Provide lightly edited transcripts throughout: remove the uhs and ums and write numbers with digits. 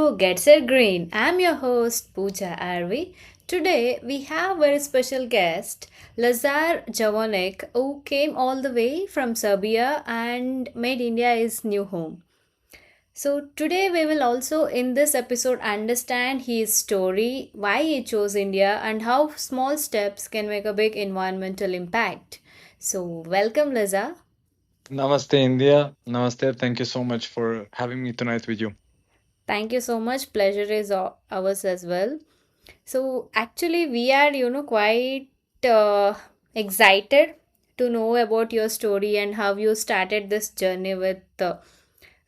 to Get Set Green. I'm your host Pooja Arvi. Today we have a very special guest, Lazar Jankovic, who came all the way from Serbia and made India his new home. So today we will also in this episode understand his story, why he chose India and how small steps can make a big environmental impact. So welcome Lazar. Namaste, India. Namaste. Thank you so much for having me tonight with you. Thank you so much. Pleasure is ours as well. So actually, we are, quite uh, excited to know about your story and how you started this journey with,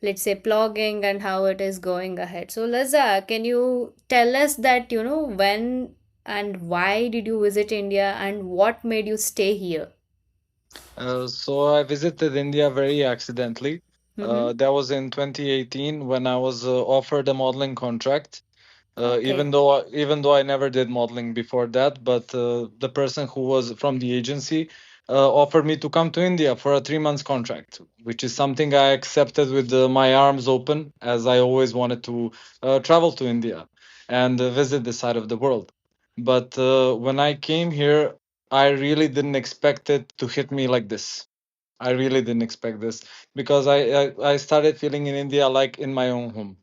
let's say, plogging and how it is going ahead. So, Laza, can you tell us that, when and why did you visit India and what made you stay here? So I visited India very accidentally. Mm-hmm. That was in 2018 when I was offered a modeling contract. Okay. Even though I never did modeling before that, but the person who was from the agency offered me to come to India for a 3 months contract, which is something I accepted with my arms open, as I always wanted to travel to India and visit this side of the world. But when I came here, I really didn't expect it to hit me like this. I really didn't expect this because I started feeling in India like in my own home.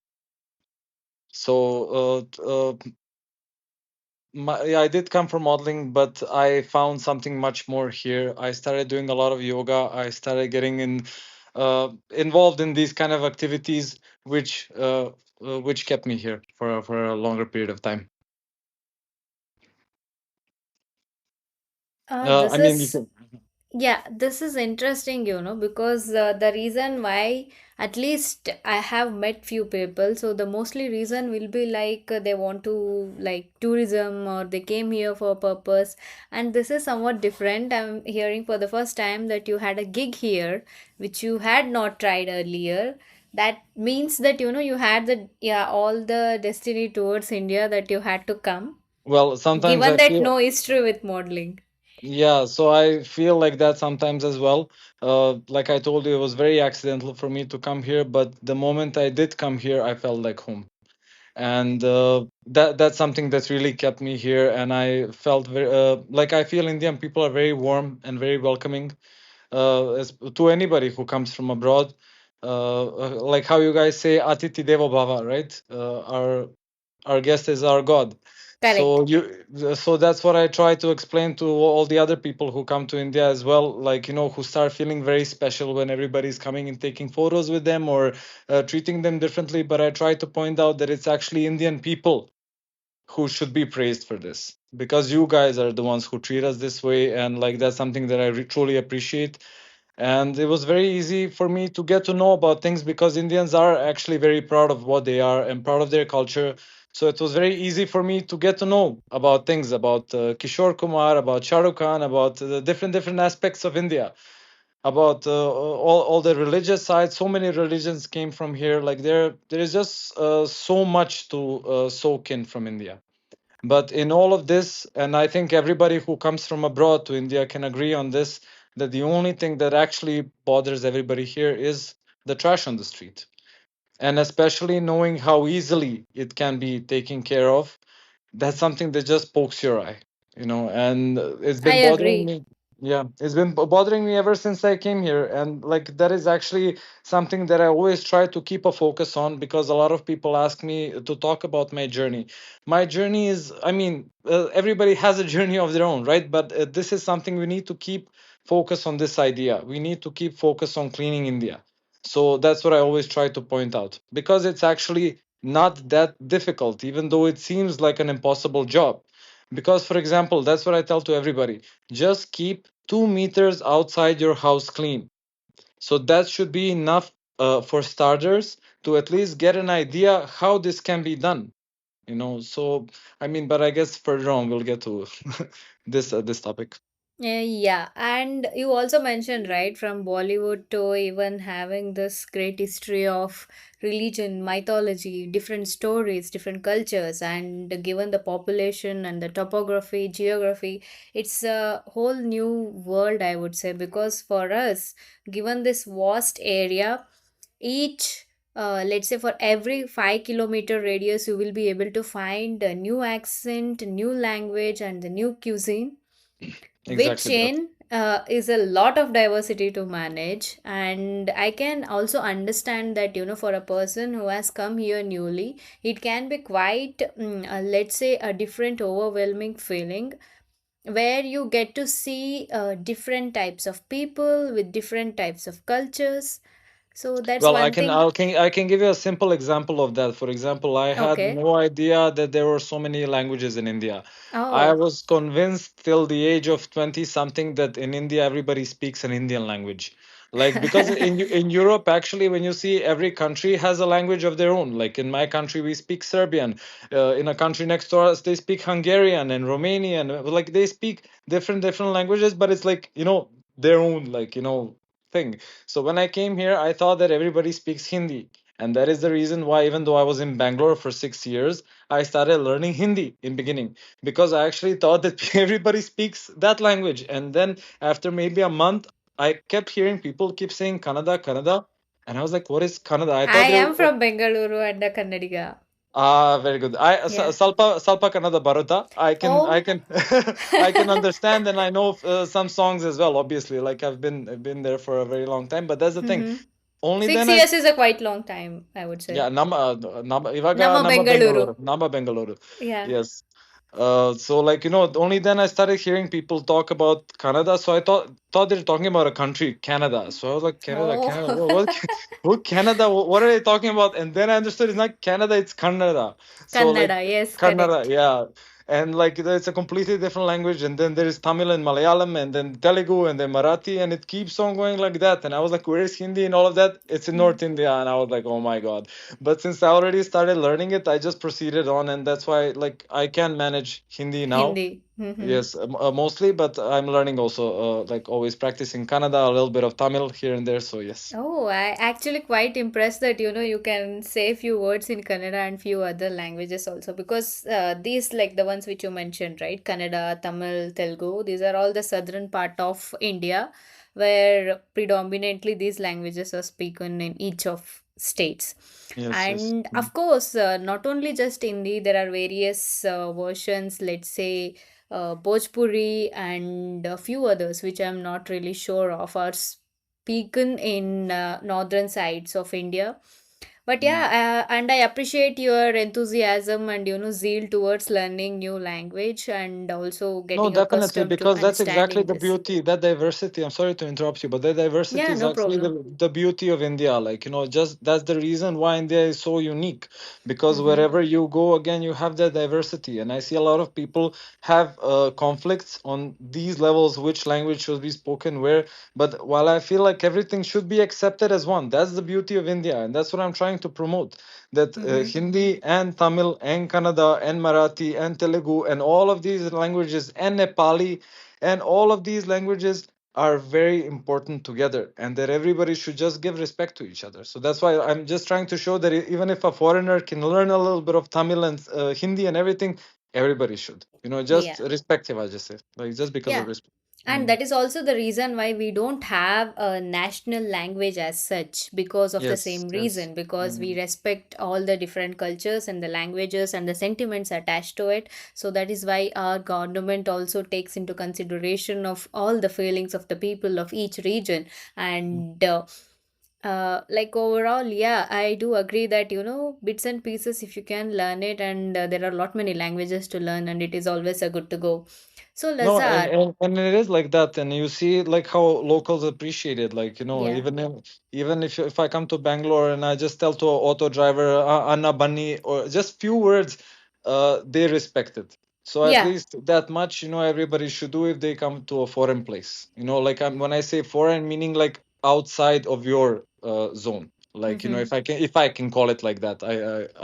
So yeah, I did come from modeling, but I found something much more here. I started doing a lot of yoga. I started getting involved in these kind of activities, which kept me here for a longer period of time. This I mean, you is can. Yeah, this is interesting, because the reason why at least I have met few people, so the mostly reason will be like they want to like tourism or they came here for a purpose, and this is somewhat different. I'm hearing for the first time that you had a gig here, which you had not tried earlier. That means that you had the all the destiny towards India that you had to come, Well, sometimes given I that feel. no history with modeling. Yeah, so I feel like that sometimes as well. Like I told you, it was very accidental for me to come here, but the moment I did come here, I felt like home. And that's something that really kept me here. And I felt very like I feel Indian people are very warm and very welcoming to anybody who comes from abroad. Like how you guys say "Atiti Devo Bhava," right? Our guest is our god. Correct. So that's what I try to explain to all the other people who come to India as well, like who start feeling very special when everybody's coming and taking photos with them or treating them differently. But I try to point out that it's actually Indian people who should be praised for this, because you guys are the ones who treat us this way, and like that's something that I truly appreciate. And it was very easy for me to get to know about things because Indians are actually very proud of what they are and proud of their culture. So it was very easy for me to get to know about things about Kishore Kumar, about Shah Rukh Khan, about the different aspects of India, about all the religious side. So many religions came from here. Like there is just so much to soak in from India. But in all of this, and I think everybody who comes from abroad to India can agree on this, that the only thing that actually bothers everybody here is the trash on the street. And especially knowing how easily it can be taken care of, that's something that just pokes your eye, and it's I been bothering agree. me. Yeah, it's been bothering me ever since I came here. And like that is actually something that I always try to keep a focus on, because a lot of people ask me to talk about my journey. My journey is, I mean, everybody has a journey of their own, right? But this is something we need to keep focus on. This idea, we need to keep focus on cleaning India. So that's what I always try to point out, because it's actually not that difficult, even though it seems like an impossible job. Because, for example, that's what I tell to everybody, just keep 2 meters outside your house clean. So that should be enough for starters to at least get an idea how this can be done. So I mean, but I guess further on we'll get to this topic. Yeah, and you also mentioned, right, from Bollywood to even having this great history of religion, mythology, different stories, different cultures, and given the population and the topography, geography, it's a whole new world, I would say, because for us, given this vast area, each let's say for every 5 kilometer radius, you will be able to find a new accent, new language, and the new cuisine, which Exactly that. in is a lot of diversity to manage. And I can also understand that, for a person who has come here newly, it can be quite, let's say, a different, overwhelming feeling, where you get to see different types of people with different types of cultures. So that's Well, one thing. I can give you a simple example of that. For example, I had Okay. no idea that there were so many languages in India. I Oh. was convinced till the age of 20 something that in India everybody speaks an Indian language. Like because in Europe actually when you see every country has a language of their own. Like in my country we speak Serbian. In a country next to us they speak Hungarian and Romanian. Like they speak different languages, but it's like, their own like, thing. So when I came here, I thought that everybody speaks Hindi. And that is the reason why, even though I was in Bangalore for 6 years, I started learning Hindi in beginning because I actually thought that everybody speaks that language. And then after maybe a month, I kept hearing people keep saying Kannada, Kannada. And I was like, what is Kannada? I I thought they am were, from Bengaluru and a Kannadiga. very good. I Yeah. Salpa Kannada Bharuta. I Oh. can I can understand and I know some songs as well. Obviously, like I've been there for a very long time. But that's the thing. Mm-hmm. Only Six then I years is a quite long time, I would say. yeah, ಇವಾಗ Nama ನಮ್ಮ Bengaluru. Bengaluru, ನಮ್ಮ Bengaluru. Yeah. Yes. So like only then I started hearing people talk about Canada. So I thought they were talking about a country, Canada. So I was like, Canada, Oh. Canada, what Canada? What are they talking about? And then I understood it's not Canada, it's Kannada. So like Kannada, yes, Kannada, correct. yeah. And like it's a completely different language. And then there is Tamil and Malayalam, and then Telugu, and then Marathi, and it keeps on going like that. And I was like, where is Hindi and all of that? It's in Mm. North India, and I was like, oh my god. But since I already started learning it, I just proceeded on, and that's why like I can manage Hindi now. Hindi. Mm-hmm. Yes, mostly, but I'm learning also, like always practicing Kannada, a little bit of Tamil here and there. So yes, Oh, I actually quite impressed that you can say few words in Kannada and few other languages also, because these, like the ones which you mentioned, right? Kannada, Tamil, Telugu, these are all the southern part of India, where predominantly these languages are spoken in each of states. yes, yes. And of course, not only just Hindi, there are various versions, let's say Bhojpuri and a few others which I'm not really sure of, are spoken in northern sides of India. But Mm. yeah, and I appreciate your enthusiasm and zeal towards learning new language and also No, getting definitely, accustomed to because that's exactly understanding the this. beauty, that diversity. I'm sorry to interrupt you, but that diversity Yeah, is no actually problem. the beauty of India. Like, just that's the reason why India is so unique. Because Mm-hmm. wherever you go, again, you have that diversity. And I see a lot of people have conflicts on these levels, which language should be spoken where. But while I feel like everything should be accepted as one, that's the beauty of India. And that's what I'm trying to promote, that Mm-hmm. Hindi and Tamil and Kannada and Marathi and Telugu and all of these languages and Nepali and all of these languages are very important together, and that everybody should just give respect to each other. So that's why I'm just trying to show that even if a foreigner can learn a little bit of Tamil and Hindi and everything, everybody should. Just Yeah. respect, if I just say, like just because of Yeah. respect. And Mm. that is also the reason why we don't have a national language as such, because of the Yes, same yes. reason, because we Mm. respect all the different cultures and the languages and the sentiments attached to it. So that is why our government also takes into consideration of all the feelings of the people of each region. And like overall, yeah, I do agree that bits and pieces, if you can learn it, and there are a lot many languages to learn, and it is always a good to go. So No, and, Lazar. and and it is like that, and you see like how locals appreciate it. Like Yeah. even if I come to Bangalore and I just tell to an auto driver Anna Bunny or just few words, they respect it. So at Yeah. least that much, everybody should do if they come to a foreign place. Like when I say foreign, meaning like outside of your zone. Like Mm-hmm. if I can call it like that.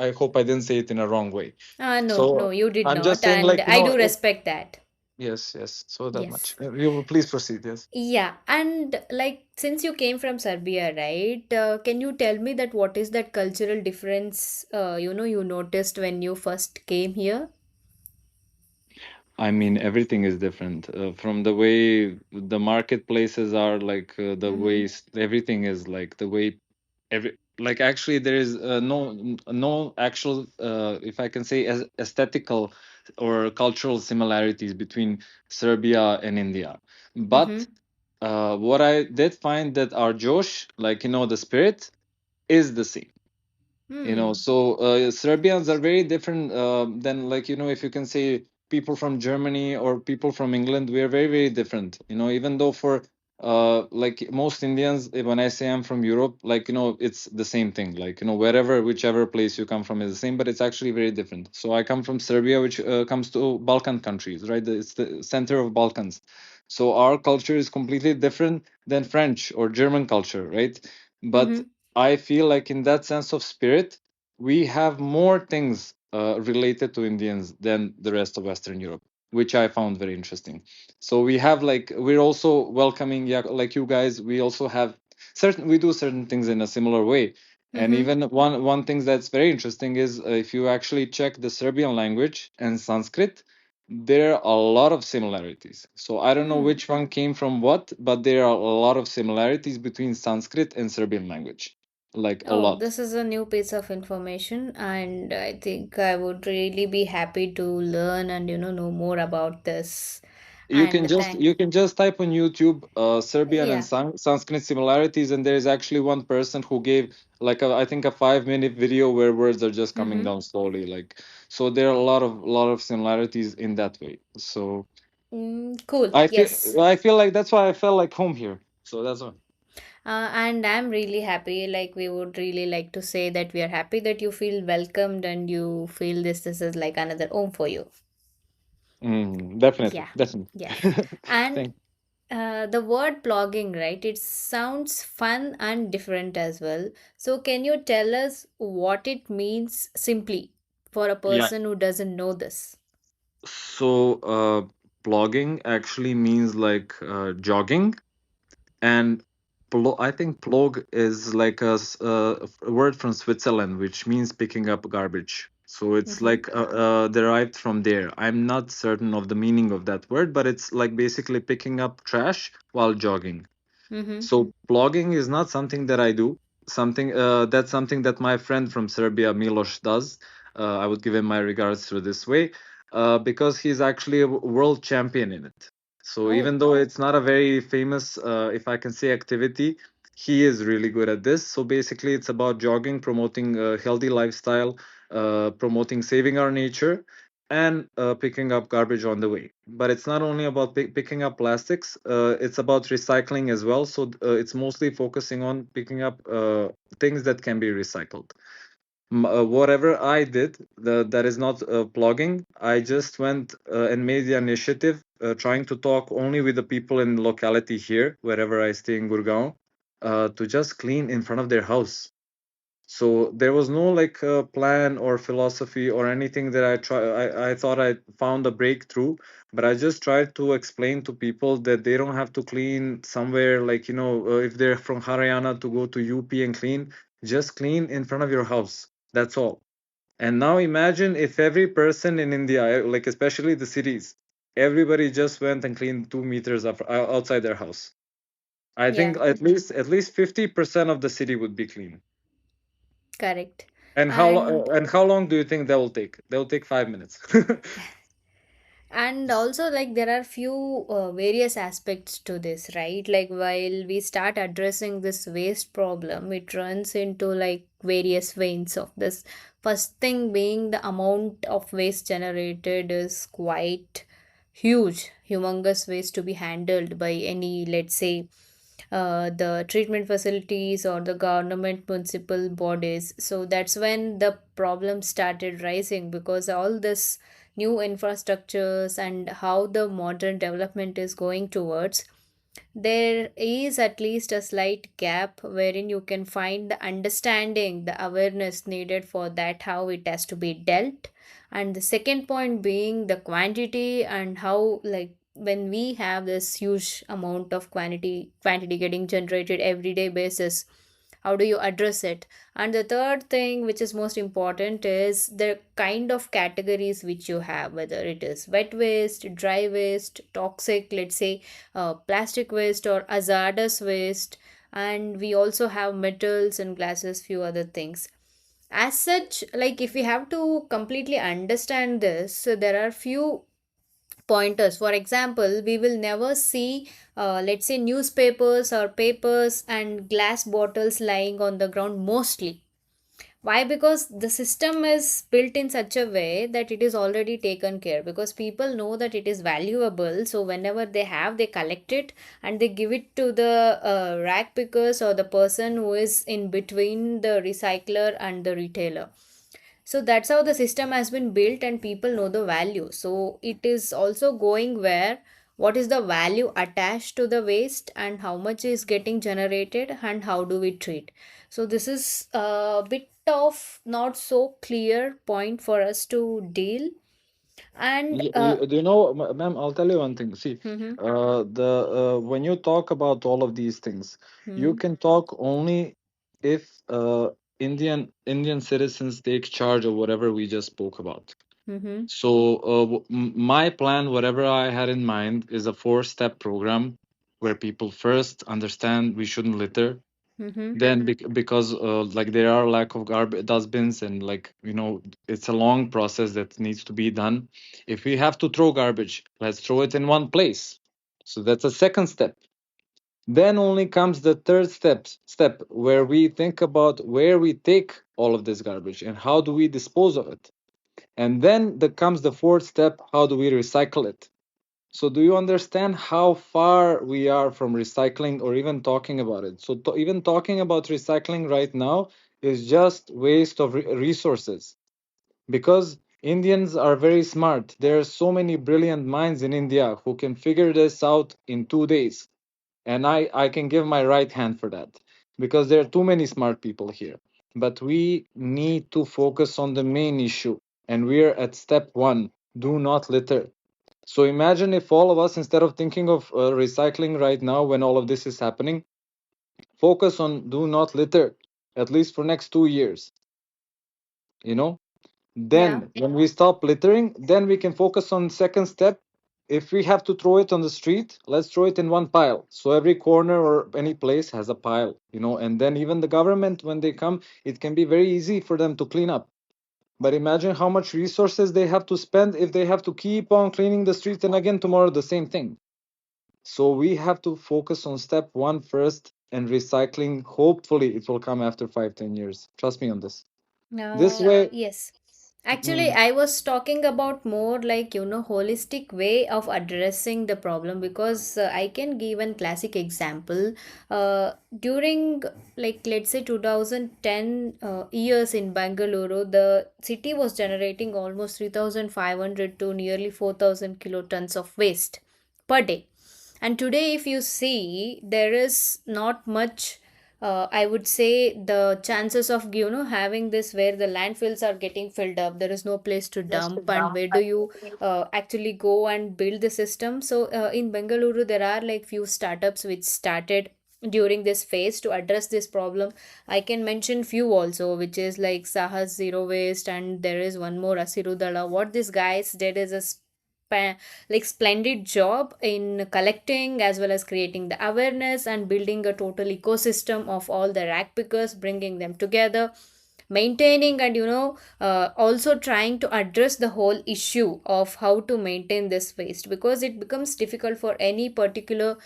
I hope I didn't say it in a wrong way. No, no, So you did I'm just not, saying and like I do respect that. yes, yes. So that much. Yes. You will please proceed. Yes. Yeah, and like since you came from Serbia, right? Can you tell me that what is that cultural difference you noticed when you first came here? I mean, everything is different from the way the marketplaces are, like the Mm-hmm. ways everything is like the way every. like actually there is no actual if I can say aesthetical or cultural similarities between Serbia and India, but Mm-hmm. what I did find that our Josh, like the spirit, is the same. Hmm. So Serbians are very different than, like, if you can say, people from Germany or people from England. We are very, very different, even though for like most Indians, when I say I'm from Europe, like, it's the same thing, like, wherever, whichever place you come from is the same, but it's actually very different. So I come from Serbia, which comes to Balkan countries, right? It's the center of Balkans. So our culture is completely different than French or German culture, right? But Mm-hmm. I feel like in that sense of spirit, we have more things related to Indians than the rest of Western Europe, which I found very interesting. So we have, like, we're also welcoming, yeah, like you guys. We also have we do certain things in a similar way. And Mm-hmm. even one thing that's very interesting is if you actually check the Serbian language and Sanskrit, there are a lot of similarities. So I don't know Hmm. which one came from what, but there are a lot of similarities between Sanskrit and Serbian language, like a Oh, lot. this is a new piece of information, and I think I would really be happy to learn and know more about this. You can And just thank, you can just type on YouTube Serbian and yeah. Sanskrit similarities, and there is actually one person who gave, like, I think a 5-minute video where words are just coming Mm-hmm. down slowly. Like, so there are a lot of similarities in that way. So Cool. I feel Yes. I feel like that's why I felt like home here. So that's why. And I'm really happy. Like we would really like to say that we are happy that you feel welcomed and you feel this is like another home for you. Definitely, Yeah. definitely. Yes. And Thank. the word blogging, right? It sounds fun and different as well. So can you tell us what it means simply for a Yeah. person who doesn't know this? So blogging actually means like jogging. And I think plog is like a word from Switzerland, which means picking up garbage. So it's Mm-hmm. like derived from there. I'm not certain of the meaning of that word, but it's like basically picking up trash while jogging. Mm-hmm. So blogging is not something that I do. That's something that my friend from Serbia, Milos, does. I would give him my regards through this way, because he's actually a world champion in it. So Oh. even though it's not a very famous, if I can say, activity, he is really good at this. So basically, it's about jogging, promoting a healthy lifestyle, promoting saving our nature, and picking up garbage on the way. But it's not only about picking up plastics, it's about recycling as well. So it's mostly focusing on picking up things that can be recycled. Whatever I did, that is not blogging. I just went and made the initiative, trying to talk only with the people in the locality here, wherever I stay in Gurgaon, to just clean in front of their house. So there was no, like, plan or philosophy or anything that I thought I found a breakthrough, but I just tried to explain to people that they don't have to clean somewhere, like, if they're from Haryana, to go to UP and clean. Just clean in front of your house. That's all. And now imagine if every person in India, like especially the cities, everybody just went and cleaned 2 meters outside their house. I think Yeah, at least 50% of the city would be clean. correct. And And how long do you think that will take? That will take 5 minutes. and also like there are few various aspects to this, right? Like while we start addressing this waste problem, it runs into like various veins of this. First thing being the amount of waste generated is quite huge, humongous waste to be handled by any, let's say, the treatment facilities or the government municipal bodies. So that's when the problem started rising, because all this new infrastructures and how the modern development is going towards, there is at least a slight gap wherein you can find the understanding, the awareness needed for that, how it has to be dealt. And the second point being the quantity, and how like when we have this huge amount of quantity getting generated everyday basis, how do you address it? And the third thing, which is most important, is the kind of categories which you have, whether it is wet waste, dry waste, toxic, let's say plastic waste or hazardous waste, and we also have metals and glasses, few other things. As such, like if we have to completely understand this, so there are few pointers. For example, we will never see, let's say, newspapers or papers and glass bottles lying on the ground mostly. Why? Because the system is built in such a way that it is already taken care, because people know that it is valuable, so whenever they have, they collect it and they give it to the rack pickers or the person who is in between the recycler and the retailer. So that's how the system has been built and people know the value. So it is also going where what is the value attached to the waste and how much is getting generated and how do we treat. So this is a bit of not so clear point for us to deal. And Do you know, ma'am? I'll tell you one thing. See, mhm, the when you talk about all of these things, you mhm, can talk only if Indian citizens take charge of whatever we just spoke about. mhm, So, my plan, whatever I had in mind, is a four-step program where people first understand we shouldn't litter. mhm, Then, because like there are lack of garbage dustbins, and like it's a long process that needs to be done. If we have to throw garbage, let's throw it in one place. So that's a second step. Then only comes the third step where we think about where we take all of this garbage and how do we dispose of it. And then there comes the fourth step, how do we recycle it? So, do you understand how far we are from recycling or even talking about it? So, even talking about recycling right now is just waste of resources, because Indians are very smart. There are so many brilliant minds in India who can figure this out in 2 days. And I can give my right hand for that, because there are too many smart people here. But we need to focus on the main issue. And we're at step one, do not litter. So imagine if all of us, instead of thinking of recycling right now when all of this is happening, focus on do not litter, at least for next 2 years. You know, yeah. then when we stop littering, then we can focus on second step. If we have to throw it on the street, let's throw it in one pile. So every corner or any place has a pile. And then even the government, when they come, it can be very easy for them to clean up. But imagine how much resources they have to spend if they have to keep on cleaning the streets and again tomorrow the same thing. So we have to focus on step one first, and recycling, hopefully it will come after 5, 10 years. Trust me on this. This way. Yes. Actually, mm, I was talking about more like, holistic way of addressing the problem, because I can give an classic example. During, like, let's say 2010 years in Bangalore, the city was generating almost 3,500 to nearly 4,000 kilotons of waste per day. And today, if you see, there is not much, I would say, the chances of having this where the landfills are getting filled up, there is no place to dump, and where do you actually go and build the system. So in Bengaluru there are like few startups which started during this phase to address this problem. I can mention few also, which is like Sahas Zero Waste, and there is one more, Asirudala. What these guys did is a like splendid job in collecting as well as creating the awareness and building a total ecosystem of all the rack pickers, bringing them together, maintaining, and also trying to address the whole issue of how to maintain this waste, because it becomes difficult for any particular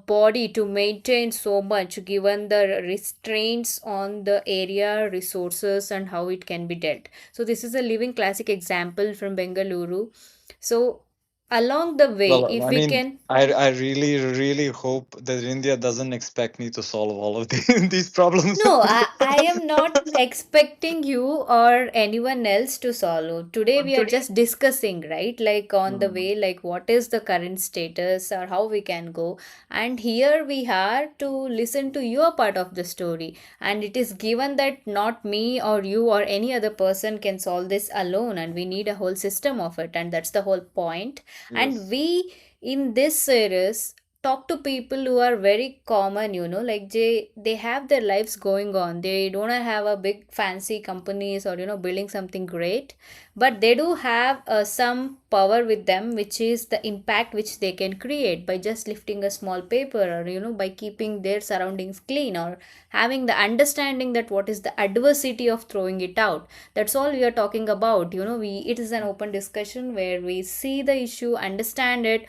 body to maintain so much given the restraints on the area resources and how it can be dealt. So this is a living classic example from Bengaluru. So along the way, Well, if I we mean, can. I really, really hope that India doesn't expect me to solve all of these problems. No, I am not expecting you or anyone else to solve. Today we are just discussing, right? Like on the Hmm. way, like what is the current status or how we can go. And here we are to listen to your part of the story. And it is given that not me or you or any other person can solve this alone, and we need a whole system of it. And that's the whole point. And Yes. we, in this series, talk to people who are very common, like they have their lives going on. They don't have a big fancy companies or building something great, but they do have some power with them, which is the impact which they can create by just lifting a small paper, or by keeping their surroundings clean, or having the understanding that what is the adversity of throwing it out. That's all we are talking about. We It is an open discussion where we see the issue, understand it,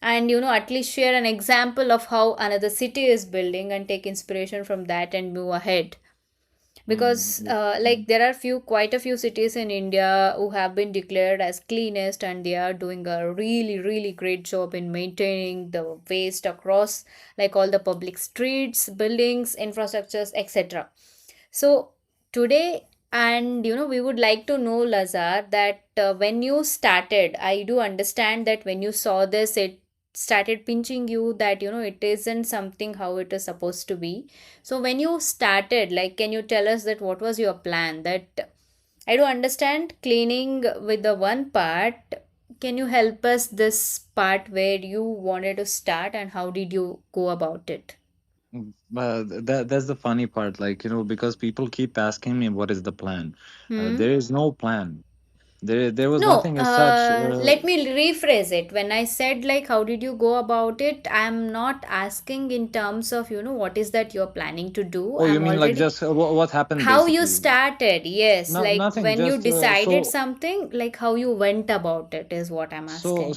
and at least share an example of how another city is building, and take inspiration from that and move ahead. Because Mm, like there are quite a few cities in India who have been declared as cleanest, and they are doing a really really great job in maintaining the waste across, like all the public streets, buildings, infrastructures, etc. So today, and we would like to know, Lazar, that when you started, I do understand that when you saw this, it started pinching you that it isn't something how it is supposed to be. So when you started, like, can you tell us that what was your plan? That I do understand cleaning with the one part. Can you help us this part where you wanted to start, and how did you go about it? that's the funny part, like, because people keep asking me what is the plan. Hmm? There is no plan. There was No, nothing as such. let me rephrase it. When I said, like, how did you go about it, I'm not asking in terms of, what is that you're planning to do. Oh, you I'm mean like already. just what happened How you basically? started, yes. No, Like, nothing. when you Just decided something, like, how you went about it is what I'm asking.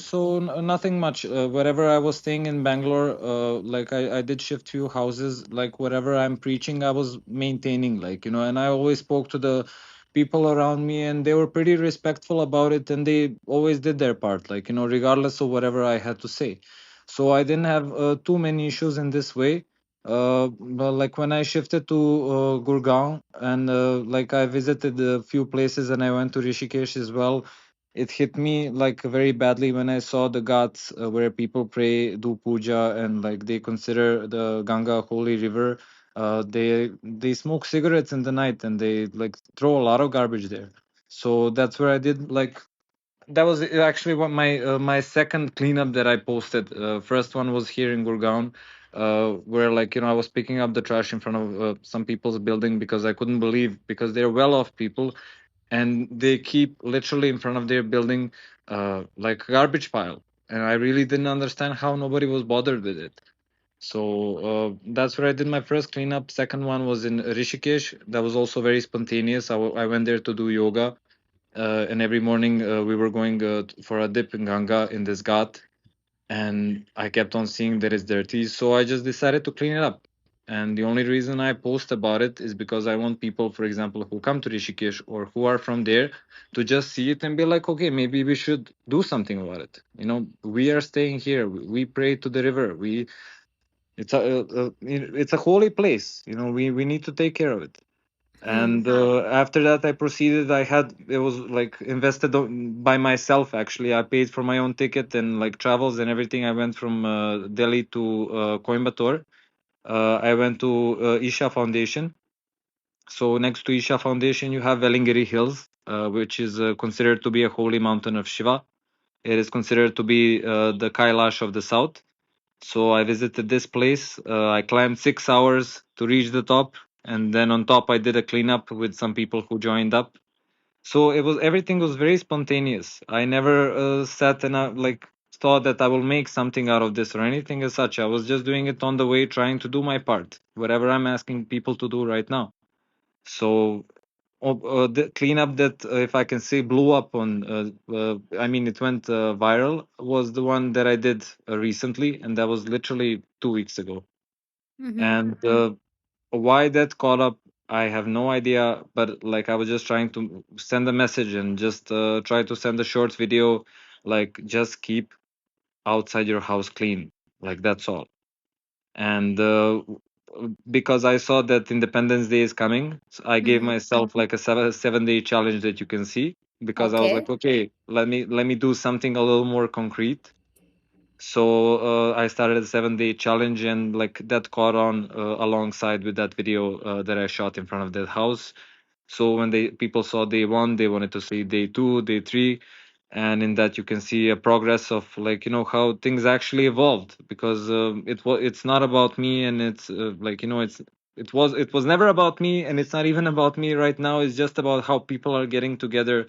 nothing much. Wherever I was staying in Bangalore, like I did shift few houses. Like wherever I'm preaching, I was maintaining, like, and I always spoke to the people around me, and they were pretty respectful about it, and they always did their part, like, regardless of whatever I had to say. So I didn't have too many issues in this way. But like when I shifted to Gurgaon, and like I visited a few places, and I went to Rishikesh as well. It hit me like very badly when I saw the ghats, where people pray, do puja, and like they consider the Ganga a holy river. They smoke cigarettes in the night, and they like throw a lot of garbage there. So that's where I did like that was actually what my second cleanup that I posted. First one was here in Gurgaon, where like I was picking up the trash in front of some people's building, because I couldn't believe, because they're well off people, and they keep literally in front of their building like a garbage pile, and I really didn't understand how nobody was bothered with it. So that's where I did my first cleanup. Second one was in Rishikesh. That was also very spontaneous. I went there to do yoga, and every morning we were going for a dip in Ganga in this ghat, and I kept on seeing that it's dirty, so I just decided to clean it up. And the only reason I post about it is because I want people, for example, who come to Rishikesh or who are from there, to just see it and be like, okay, maybe we should do something about it. We are staying here. We pray to the river. It's a holy place. We need to take care of it. Hmm. And after that, I proceeded. It was like invested by myself. Actually, I paid for my own ticket and like travels and everything. I went from Delhi to Coimbatore. I went to Isha Foundation. So next to Isha Foundation, you have Velingiri Hills, which is considered to be a holy mountain of Shiva. It is considered to be the Kailash of the south. So I visited this place. I climbed 6 hours to reach the top, and then on top I did a cleanup with some people who joined up. So everything was very spontaneous. I never sat and like thought that I will make something out of this or anything as such. I was just doing it on the way, trying to do my part, whatever I'm asking people to do right now. So the cleanup that, if I can say, blew up on, I mean, it went viral, was the one that I did recently, and that was literally 2 weeks ago. Mm-hmm. And why that caught up, I have no idea. But like, I was just trying to send a message and just try to send a short video, like, just keep outside your house clean. Like, that's all. And because I saw that Independence Day is coming, so I gave Mm-hmm. myself like a 7 day challenge that you can see, because I was like, Okay. okay, let me do something a little more concrete. So I started a 7 day challenge, and like that caught on alongside with that video that I shot in front of that house. So when they people saw day one, they wanted to see day two, day three, and in that you can see a progress of, like, how things actually evolved, because it's not about me, and it's it was never about me, and it's not even about me right now. It's just about how people are getting together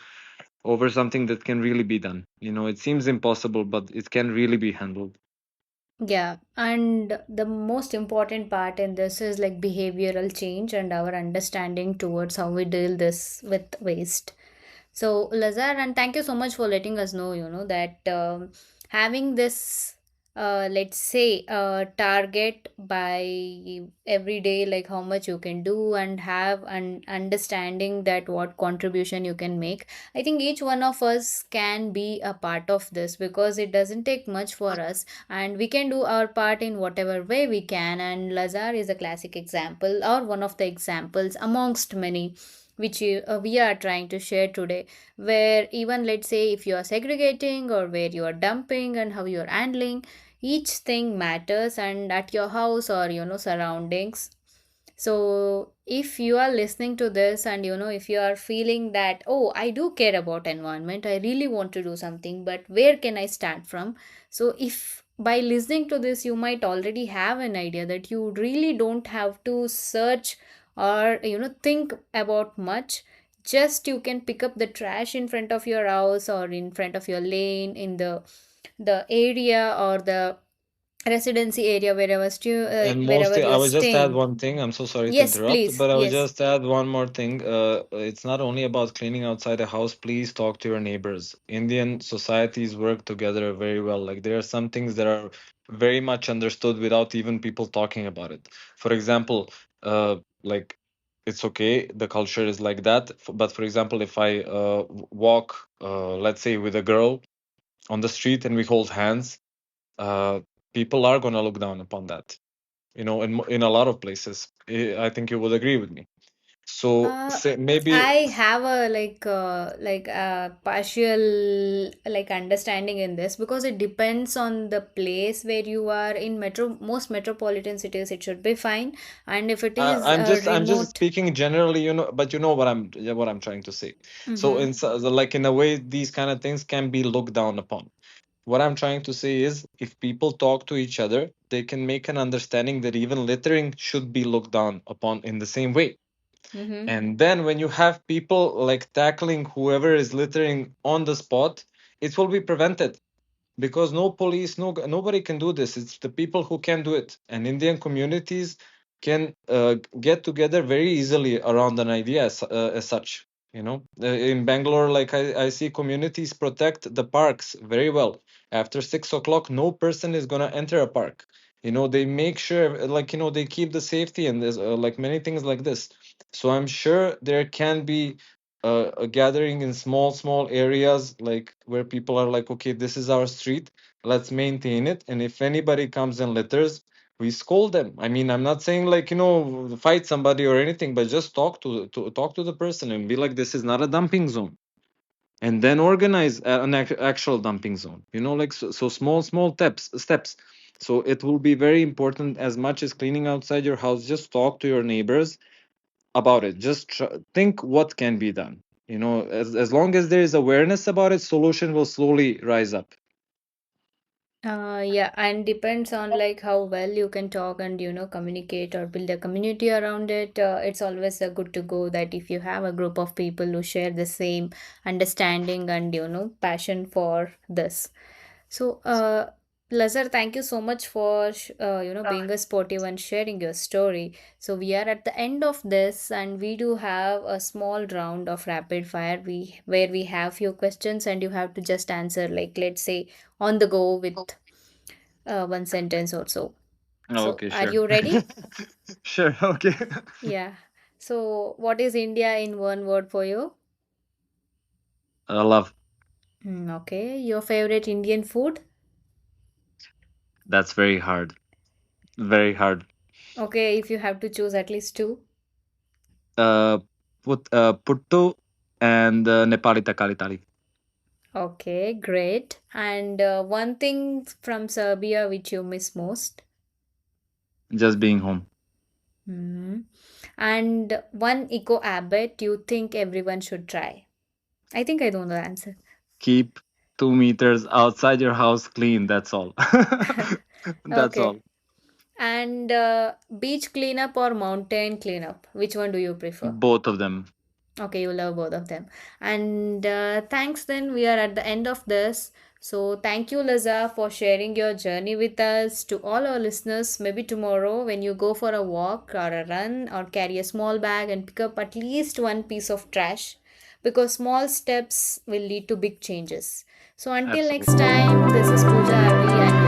over something that can really be done. It seems impossible, but it can really be handled. Yeah, and the most important part in this is like behavioral change and our understanding towards how we deal this with waste. So, Lazar, and thank you so much for letting us know, that having this, let's say, target by every day, like how much you can do and have an understanding that what contribution you can make. I think each one of us can be a part of this because it doesn't take much for us and we can do our part in whatever way we can. And Lazar is a classic example or one of the examples amongst many which we are trying to share today, where even let's say if you are segregating or where you are dumping and how you are handling each thing matters and at your house or surroundings. So if you are listening to this and if you are feeling that, oh, I do care about environment, I really want to do something, but where can I start from? So if by listening to this you might already have an idea that you really don't have to search or think about much. Just you can pick up the trash in front of your house or in front of your lane in the area or the residency area And wherever mostly, you I are would just add staying. one thing. I'm so sorry to Yes, interrupt, please. but I would Yes. just add one more thing. It's not only about cleaning outside the house. Please talk to your neighbors. Indian societies work together very well. Like, there are some things that are very much understood without even people talking about it. For example, like, it's okay, the culture is like that. But for example, if I walk, let's say, with a girl on the street and we hold hands, uh, people are gonna look down upon that, in a lot of places. I think you would agree with me. So Uh, say maybe I have a like a partial like understanding in this because it depends on the place where you are. In most metropolitan cities it should be fine, and if it is I'm just remote. speaking generally, but you know what I'm trying to say. So Mm-hmm. like, in a way, these kind of things can be looked down upon. What I'm trying to say is, if people talk to each other, they can make an understanding that even littering should be looked down upon in the same way. Mm-hmm. And then when you have people like tackling whoever is littering on the spot, it will be prevented, because no police, nobody can do this. It's the people who can do it, and Indian communities can get together very easily around an idea as such. In Bangalore, like, I see communities protect the parks very well. After 6 o'clock, no person is gonna enter a park. They make sure, like, they keep the safety, and there's like many things like this. So I'm sure there can be a gathering in small areas, like, where people are like, okay, this is our street, let's maintain it, and if anybody comes and litters, we scold them. I mean, I'm not saying, like, fight somebody or anything, but just talk to the person and be like, this is not a dumping zone, and then organize an actual dumping zone, like, so small steps. So it will be very important, as much as cleaning outside your house. Just talk to your neighbors about it. Just think what can be done. As long as there is awareness about it, solution will slowly rise up. Yeah, and depends on like how well you can talk and communicate or build a community around it. It's always good to go that if you have a group of people who share the same understanding and passion for this. So, Lazar, thank you so much for being a sportive and sharing your story. So we are at the end of this, and we do have a small round of rapid fire. Where we have few questions, and you have to just answer like let's say on the go with one sentence or so. So, Okay, are sure. you ready? Sure, okay. Yeah. So, what is India in one word for you? Love. Okay. Your favorite Indian food? That's very hard. Very hard. Okay, if you have to choose at least two. Uh, Puttu and Nepali takali tali. Okay, great. And one thing from Serbia which you miss most? Just being home. Hmm. And one eco habit you think everyone should try? I think I know the answer. Keep. 2 meters outside your house clean. That's all. That's Okay. all. And beach cleanup or mountain cleanup? Which one do you prefer? Both of them. Okay, you love both of them. And thanks, then we are at the end of this. So, thank you, Liza, for sharing your journey with us. To all our listeners, maybe tomorrow when you go for a walk or a run or carry a small bag and pick up at least one piece of trash, because small steps will lead to big changes. So, until next Absolutely. time, this is Pooja Avi and